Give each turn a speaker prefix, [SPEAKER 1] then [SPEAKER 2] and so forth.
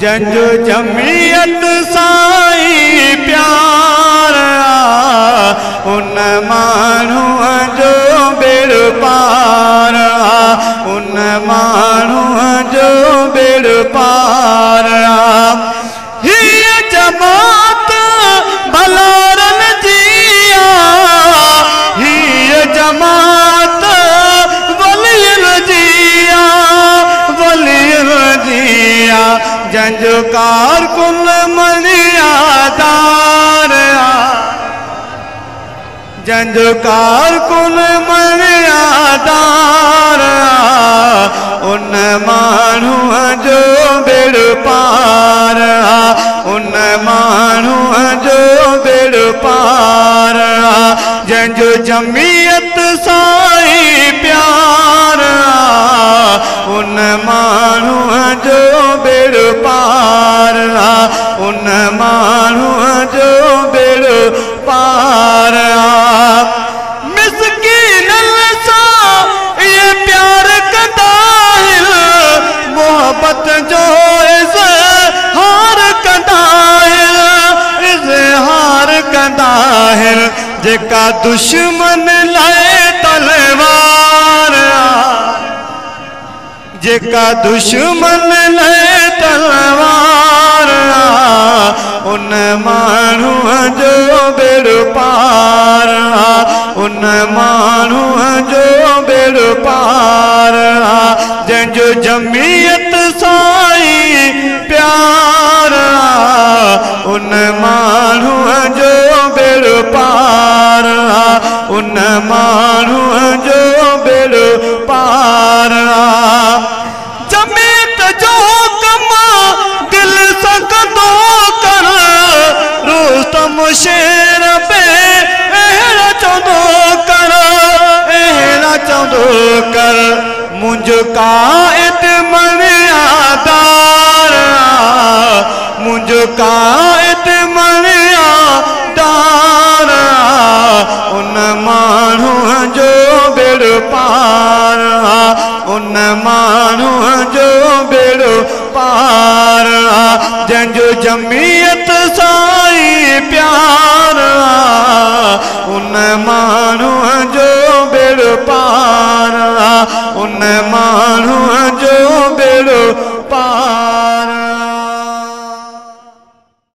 [SPEAKER 1] जंजो जमियत साईं प्यार उन माण्हू जो बेड़ पार उन माण्हू जो बेड़ पार हीअ जमात भलारन जिया हीअ जमात वलियन जिया वलियन जिया जंजो कारकुन मणियादार जंजो कारकुन मणियादार उन माण्हू जो बेड़ पार उन माण्हू जो बेड़ पार जंजो जमियत साईं प्यार उन माण्हू जो बेड़ पार उन माण्हू जो बेड़ पार मिस्कीनन सां ये प्यार कंदा आहिनि मोहब्बत जो इज़हार कंदा आहिनि इज़हार कंदा आहिनि जेका दुश्मन लाइ तलवार जेका दुश्मन लाइ तलवार उन माण्हू जो बेड़ पार उन माण्हू जो बेड़ पार जंहिंजो जमियत साईं प्यार उन माण्हू जो बेड़ पार उन माण्हू जो बेड़ पार जमियत जो कम दिल सां कंदो कर रुस्तम शेर पे अहिड़ा चवंदो कर अहिड़ा चवंदो कर मुंहिंजो क़ाइद मणियादार मुंहिंजो क़ाइद मणियादार उन माण्हू जो बेड़ पार उन माण्हू जो बेड़ पार जंहिंजो जमियत साईं प्यार